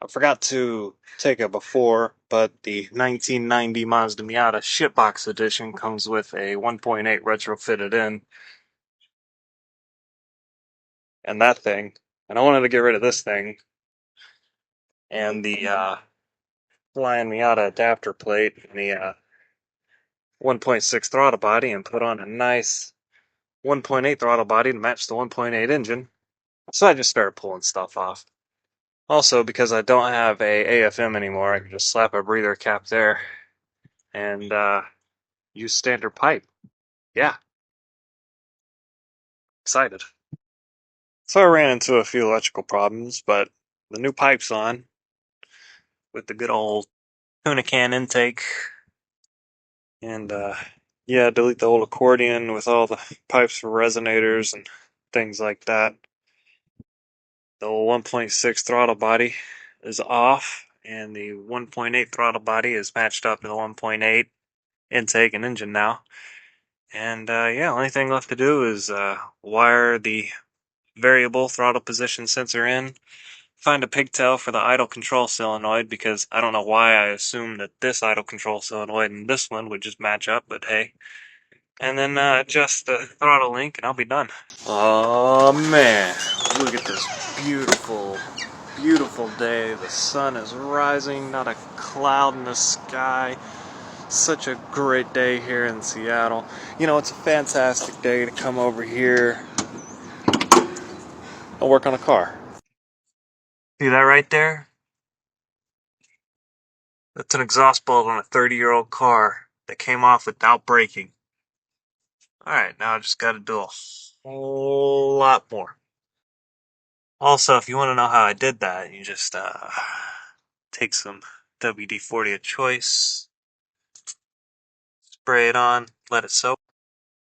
I forgot to take it before, but the 1990 Mazda Miata shitbox edition comes with a 1.8 retrofitted in, and that thing. And I wanted to get rid of this thing and the flying Miata adapter plate and the 1.6 throttle body and put on a nice 1.8 throttle body to match the 1.8 engine. So I just started pulling stuff off. Also, because I don't have a AFM anymore, I can just slap a breather cap there and use standard pipe. Yeah, excited. So I ran into a few electrical problems, but the new pipe's on with the good old tuna can intake. And yeah, delete the old accordion with all the pipes for resonators and things like that. The old 1.6 throttle body is off, and the 1.8 throttle body is matched up to the 1.8 intake and engine now. And yeah, only thing left to do is wire the variable throttle position sensor in, find a pigtail for the idle control solenoid, because I don't know why I assumed that this idle control solenoid and this one would just match up, but hey. And then adjust the throttle link and I'll be done. Oh man, look at this beautiful, beautiful day. The sun is rising, not a cloud in the sky. Such a great day here in Seattle. You know, it's a fantastic day to come over here and work on a car. See that right there? That's an exhaust bulb on a 30-year-old car that came off without braking. Alright, now I just gotta do a whole lot more. Also, if you want to know how I did that, you just take some WD-40 of choice, spray it on, let it soak.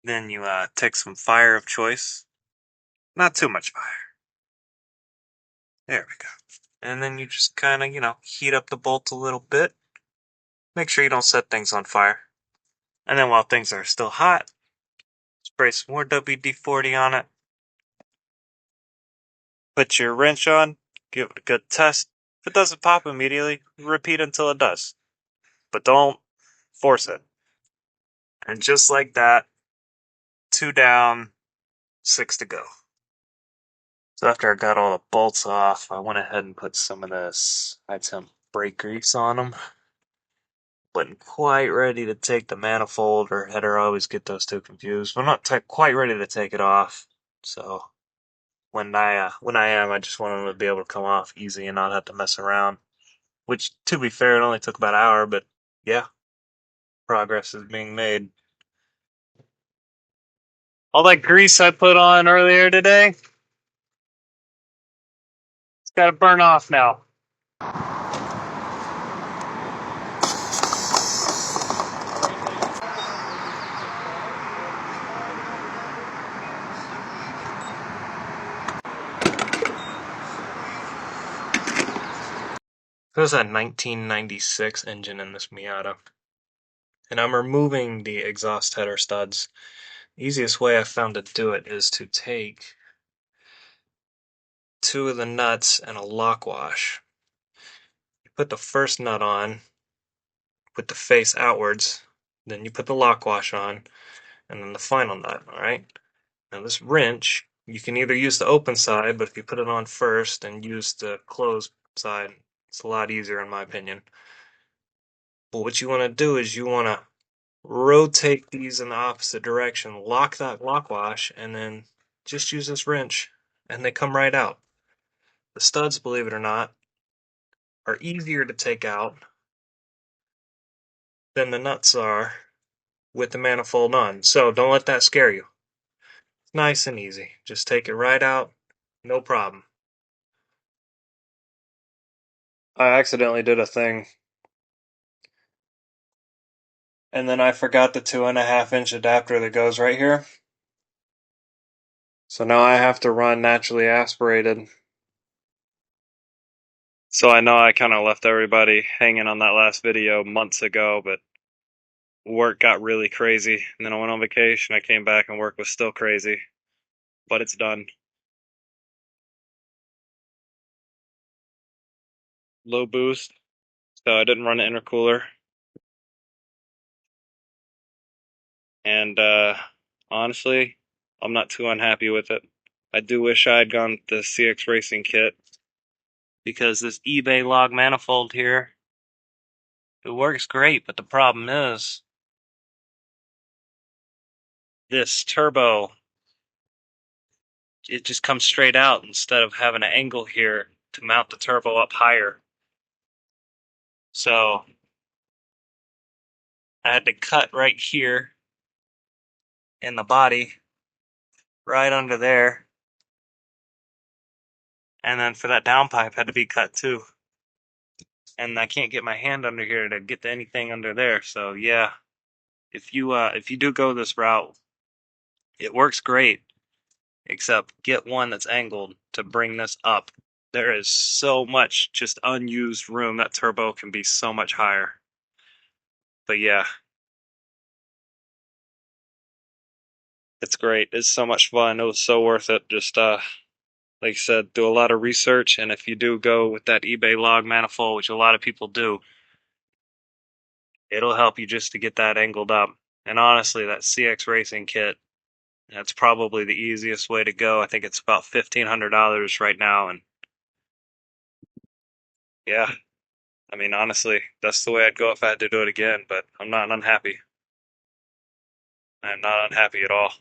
Then you take some fire of choice. Not too much fire. There we go. And then you just kind of, heat up the bolt a little bit. Make sure you don't set things on fire. And then while things are still hot, spray some more WD-40 on it. Put your wrench on, give it a good test. If it doesn't pop immediately, repeat until it does. But don't force it. And just like that, 2 down, 6 to go. So after I got all the bolts off, I went ahead and put some of this high temp brake grease on them. Wasn't quite ready to take the manifold or header. I always get those two confused. But I'm not quite ready to take it off. So when I am, I just want them to be able to come off easy and not have to mess around. Which, to be fair, it only took about an hour, but yeah, progress is being made. All that grease I put on earlier today, it's got to burn off now. 'There's a 1996 engine in this Miata, and I'm removing the exhaust header studs. The easiest way I found to do it is to take 2 of the nuts and a lock wash. You put the first nut on with the face outwards, then you put the lock wash on, and then the final nut, alright? Now this wrench, you can either use the open side, but if you put it on first and use the closed side, it's a lot easier in my opinion. But what you want to do is you want to rotate these in the opposite direction, lock that lock wash, and then just use this wrench, and they come right out. The studs, believe it or not, are easier to take out than the nuts are with the manifold on, so don't let that scare you. It's nice and easy. Just take it right out, no problem. I accidentally did a thing, and then I forgot the 2.5-inch adapter that goes right here. So now I have to run naturally aspirated. So I know I kind of left everybody hanging on that last video months ago, but work got really crazy. And then I went on vacation. I came back and work was still crazy, but it's done. low boost, so I didn't run an intercooler. And honestly, I'm not too unhappy with it. I do wish I had gone with the CX Racing kit because this eBay log manifold here, it works great, but the problem is this turbo, it just comes straight out instead of having an angle here to mount the turbo up higher. So I had to cut right here in the body, right under there, and then for that downpipe had to be cut too. And I can't get my hand under here to get to anything under there. So yeah, if you do go this route, it works great. Except get one that's angled to bring this up. There is so much just unused room. That turbo can be so much higher. But yeah, it's great. It's so much fun. It was so worth it. Just like I said, do a lot of research, and if you do go with that eBay log manifold, which a lot of people do, it'll help you just to get that angled up. And honestly, that CX Racing kit, that's probably the easiest way to go. I think it's about $1,500 right now, and yeah, I mean honestly, that's the way I'd go if I had to do it again. But I'm not unhappy. I'm not unhappy at all.